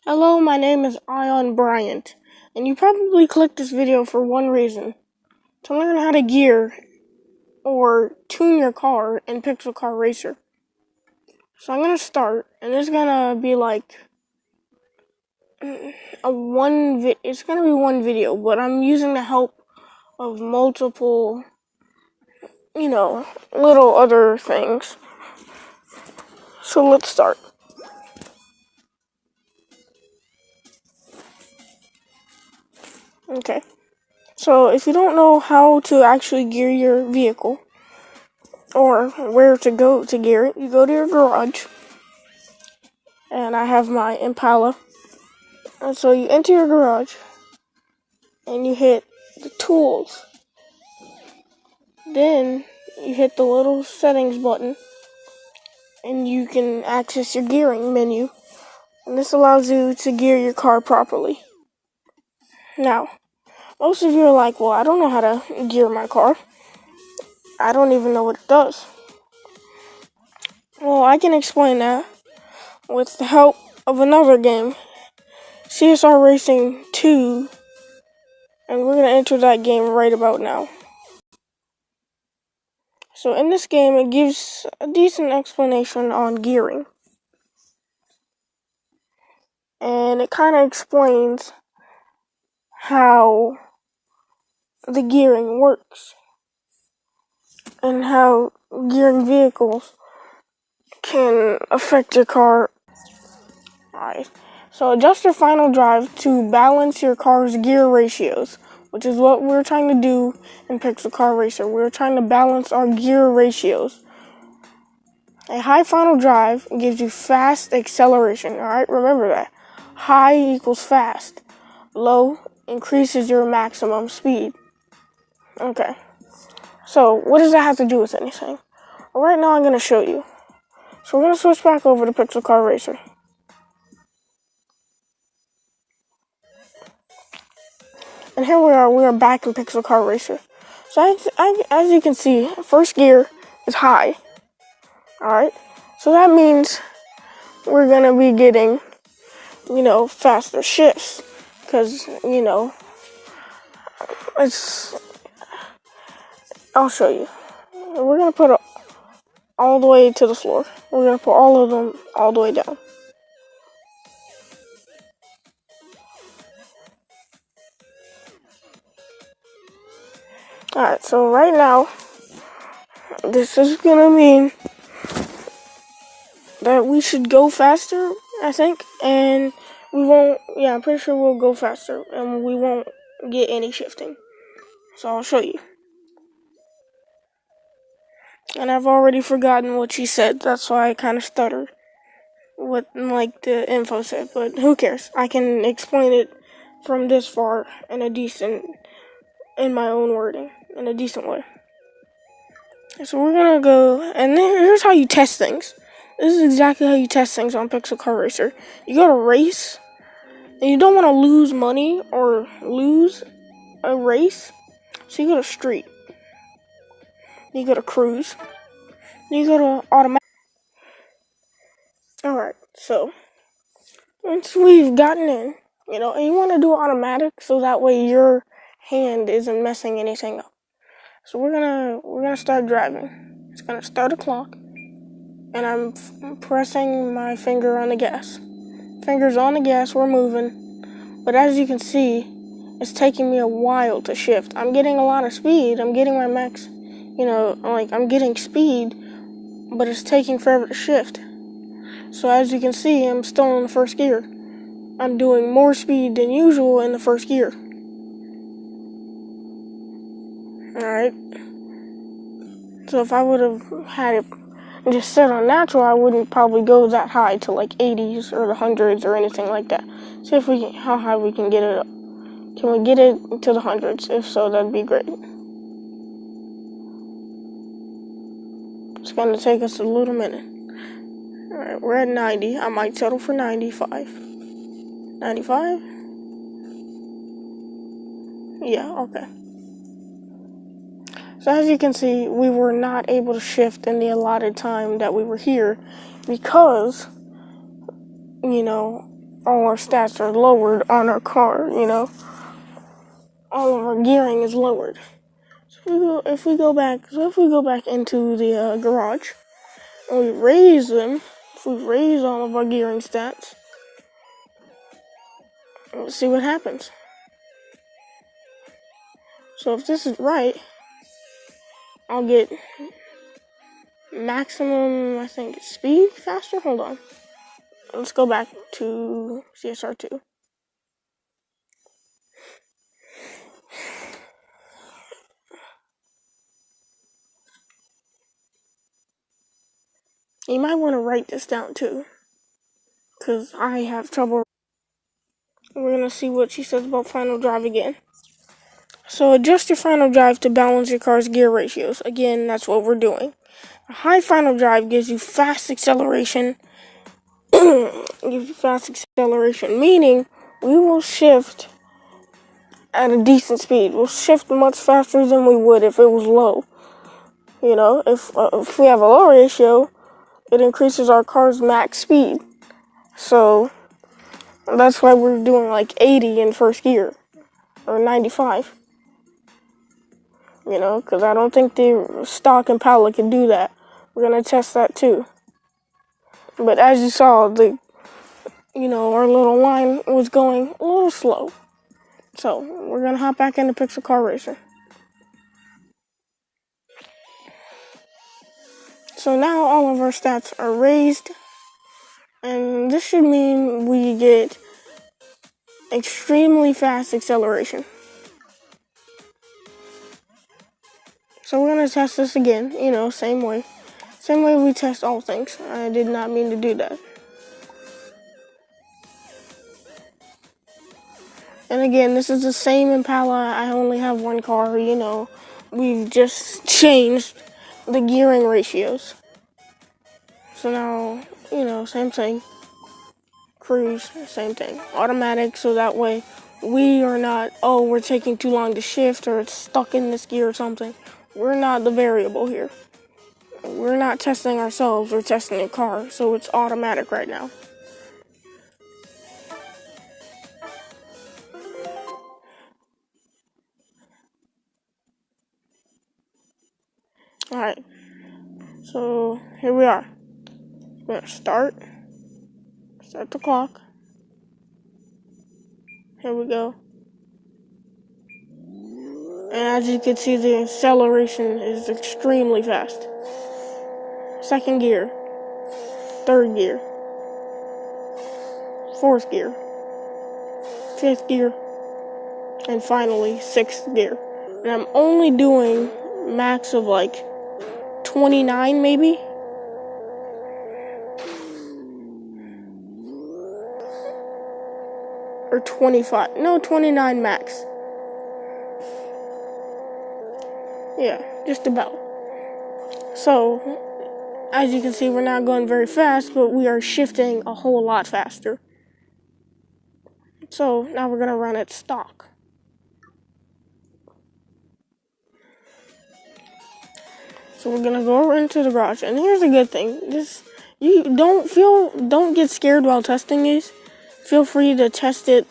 Hello, my name is Ion Bryant, and you probably clicked this video for one reason: to learn how to gear or tune your car in Pixel Car Racer. So I'm gonna start, and it's gonna be like it's gonna be one video, but I'm using the help of multiple, little other things. So let's start. Okay. So if you don't know how to actually gear your vehicle, or where to go to gear it, you go to your garage, and I have my Impala. And so you enter your garage, and you hit the tools. Then you hit the little settings button, and you can access your gearing menu. And this allows you to gear your car properly. Now, most of you are like, well, I don't know how to gear my car. I don't even know what it does. Well, I can explain that with the help of another game, CSR Racing 2, and we're going to enter that game right about now. So in this game, it gives a decent explanation on gearing. And it kind of explains how the gearing works and how gearing vehicles can affect your car. Alright, so adjust your final drive to balance your car's gear ratios, which is what we're trying to do in Pixel Car Racer. We're trying to balance our gear ratios. A high final drive gives you fast acceleration, alright? Remember that. High equals fast. Low increases your maximum speed. Okay. So, what does that have to do with anything? Well, right now I'm going to show you. So we're going to switch back over to Pixel Car Racer. And here we are back in Pixel Car Racer. So as you can see, first gear is high. Alright? So that means we're going to be getting, faster shifts. Because, I'll show you. We're going to put it all the way to the floor. We're going to put all of them all the way down. Alright, so right now, this is going to mean that we should go faster, I think, and I'm pretty sure we'll go faster, and we won't get any shifting. So I'll show you. And I've already forgotten what she said, that's why I kind of stuttered what, the info said, but who cares? I can explain it from this far in my own wording, in a decent way. So we're gonna go, and here's how you test things. This is exactly how you test things on Pixel Car Racer. You go to race, and you don't want to lose money or lose a race, so you go to street. You go to cruise. You go to automatic. Alright, so once we've gotten in, and you want to do automatic so that way your hand isn't messing anything up. So we're gonna start driving. It's gonna start a clock, and I'm pressing my finger on the gas. Fingers on the gas, we're moving. But as you can see, it's taking me a while to shift. I'm getting a lot of speed. I'm getting my max, I'm getting speed, but it's taking forever to shift. So as you can see, I'm still in the first gear. I'm doing more speed than usual in the first gear. Alright. So if I would have had it just set on natural, I wouldn't probably go that high to like 80s or the hundreds or anything like that. See how high we can get it up. Can we get it to the hundreds? If so, that'd be great. It's gonna take us a little minute. Alright, we're at 90. I might settle for 95. 95? Yeah, okay. So as you can see, we were not able to shift in the allotted time that we were here because, all our stats are lowered on our car, all of our gearing is lowered. So if we go back into the garage and we raise them, if we raise all of our gearing stats, let's see what happens. So if this is right, I'll get maximum, I think, speed faster. Hold on. Let's go back to CSR2. You might want to write this down too, because I have trouble. We're going to see what she says about final drive again. So adjust your final drive to balance your car's gear ratios. Again, that's what we're doing. A high final drive gives you fast acceleration. Meaning we will shift at a decent speed. We'll shift much faster than we would if it was low. If we have a low ratio, it increases our car's max speed. So that's why we're doing like 80 in first gear, or 95. Because I don't think the stock Impala can do that. We're going to test that too. But as you saw, our little line was going a little slow. So we're going to hop back into Pixel Car Racer. So now all of our stats are raised. And this should mean we get extremely fast acceleration. So we're going to test this again, same way. Same way we test all things. I did not mean to do that. And again, this is the same Impala. I only have one car, We've just changed the gearing ratios. So now, same thing. Cruise, same thing. Automatic, so that way we are not, we're taking too long to shift or it's stuck in this gear or something. We're not the variable here. We're not testing ourselves, we're testing the car, so it's automatic right now. Alright, so here we are. We're gonna start the clock. Here we go. And as you can see, the acceleration is extremely fast. Second gear, third gear, fourth gear, fifth gear, and finally sixth gear. And I'm only doing max of like 29 maybe. Or 25. No, 29 max. Yeah, just about. So, as you can see, we're not going very fast, but we are shifting a whole lot faster. So, now we're going to run it stock. So we're going to go into the garage. And here's a good thing. You don't get scared while testing these. Feel free to test it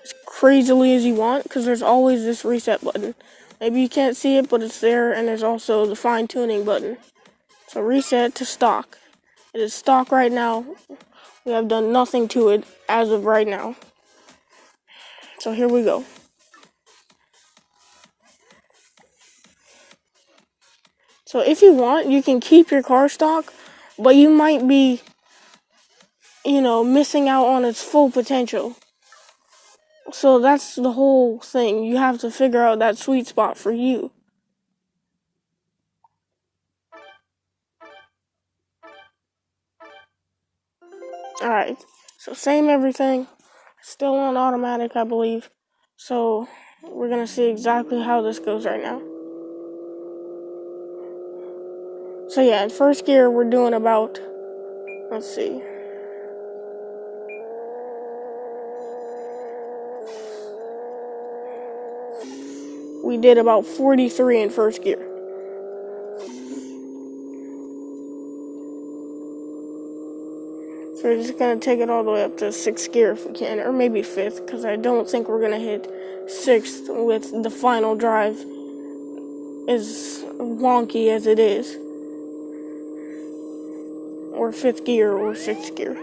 as crazily as you want, because there's always this reset button. Maybe you can't see it, but it's there, and there's also the fine-tuning button. So reset to stock. It is stock right now. We have done nothing to it as of right now. So here we go. So if you want, you can keep your car stock, but you might be, missing out on its full potential. So that's the whole thing. You have to figure out that sweet spot for you. Alright, so same everything. Still on automatic, I believe. So we're going to see exactly how this goes right now. So yeah, in first gear, we're doing about, let's see. We did about 43 in first gear. So So we're just gonna take it all the way up to 6th gear if we can, or maybe 5th, because I don't think we're gonna hit 6th with the final drive as wonky as it is. Or 5th gear or 6th gear.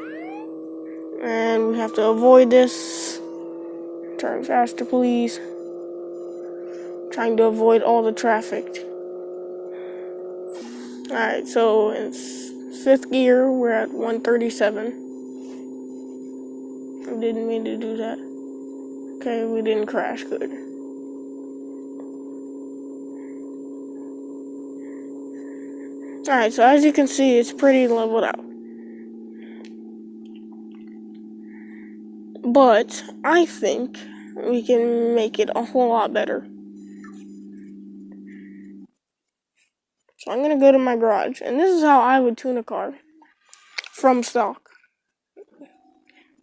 And we have to avoid this. Turn faster, please. Trying to avoid all the traffic. Alright, so in 5th gear, we're at 137. I didn't mean to do that. Okay, we didn't crash, good. Alright, so as you can see, it's pretty leveled out. But I think we can make it a whole lot better. So I'm gonna go to my garage, and this is how I would tune a car from stock.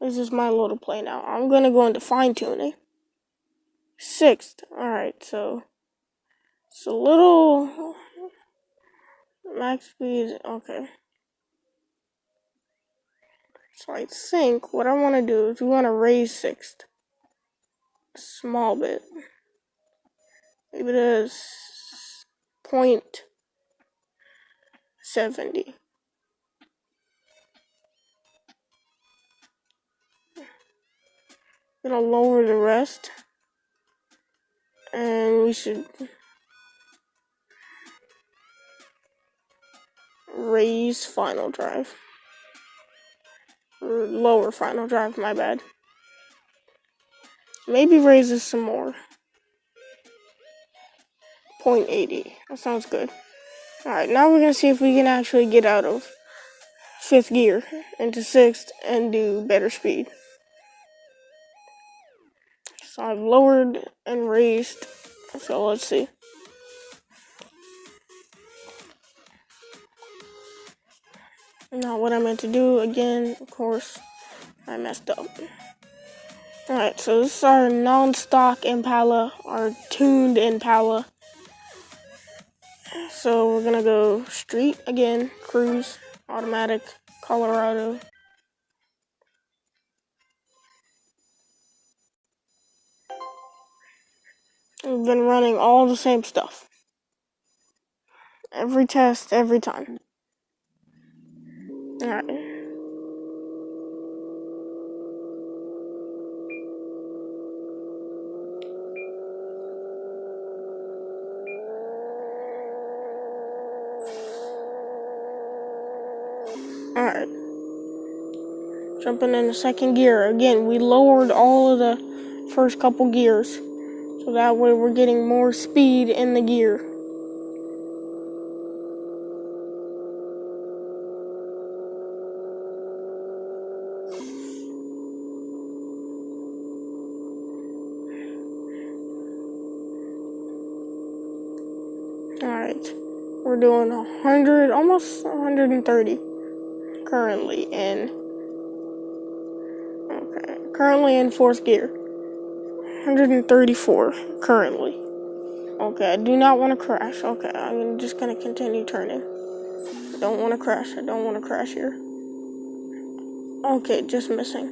This is my little play now. I'm gonna go into fine tuning. 6th. Alright, so it's a little max speed. Okay. So I think what I want to do is we want to raise 6th a small bit. Maybe it is 0.70. Gonna lower the rest, and we should raise final drive. Or lower final drive, my bad. Maybe raise this some more. 0.80. That sounds good. Alright, now we're gonna see if we can actually get out of 5th gear into 6th and do better speed. So I've lowered and raised. So let's see. Not what I meant to do again, of course. I messed up. Alright, so this is our non-stock Impala, our tuned Impala. So we're gonna go street again, cruise, automatic, Colorado. We've been running all the same stuff. Every test, every time. Alright. Alright. Jumping into 2nd gear. Again, we lowered all of the first couple gears. So that way we're getting more speed in the gear. Alright. We're doing 100, almost 130 currently in. Okay. Currently in 4th gear. 134 currently. Okay, I do not want to crash. Okay, I'm just gonna continue turning. I don't want to crash. I don't want to crash here. Okay, just missing.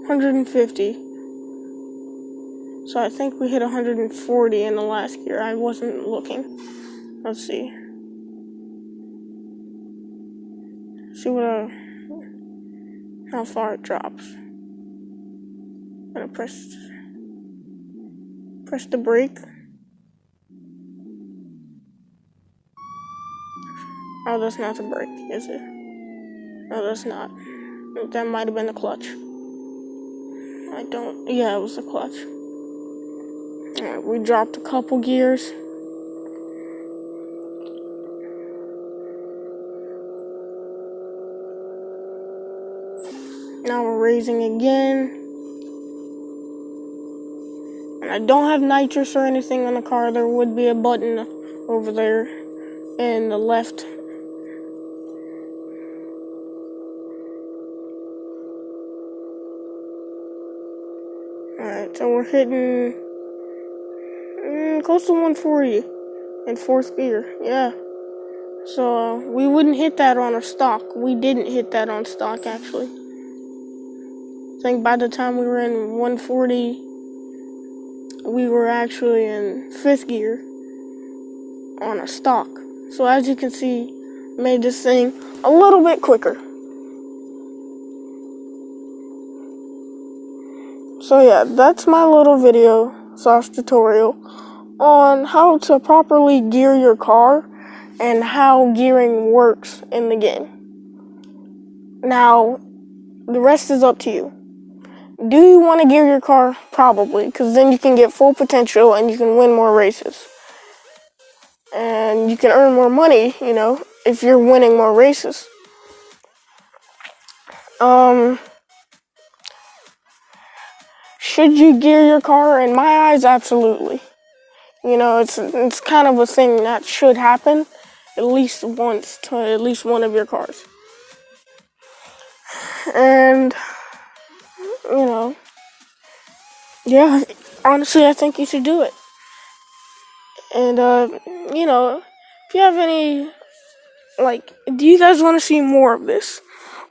150. So I think we hit 140 in the last gear. I wasn't looking. Let's see. See how far it drops. I'm gonna press the brake. Oh, that's not the brake, is it? No, that's not. That might have been the clutch. Yeah, it was the clutch. Alright, we dropped a couple gears. Now we're raising again. And I don't have nitrous or anything on the car. There would be a button over there in the left. Alright, so we're hitting close to 140 in 4th gear. Yeah. So we wouldn't hit that on a stock. We didn't hit that on stock, actually. I think by the time we were in 140, we were actually in 5th gear on a stock. So as you can see, made this thing a little bit quicker. So yeah, that's my little video / tutorial on how to properly gear your car and how gearing works in the game. Now, the rest is up to you. Do you want to gear your car? Probably, because then you can get full potential and you can win more races. And you can earn more money, if you're winning more races. Should you gear your car? In my eyes, absolutely. It's kind of a thing that should happen at least once to at least one of your cars. And, yeah, honestly, I think you should do it. And, if you have any, do you guys want to see more of this?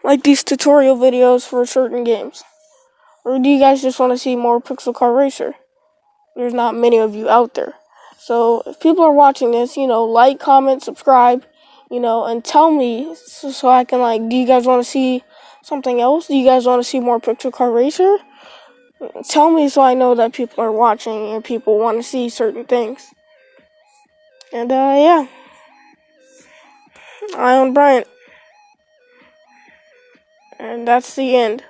Like these tutorial videos for certain games? Or do you guys just want to see more Pixel Car Racer? There's not many of you out there. So if people are watching this, like, comment, subscribe, and tell me so I can, do you guys want to see something else? Do you guys want to see more Pixel Car Racer? Tell me so I know that people are watching and people want to see certain things. And, yeah. I am Bryant. And that's the end.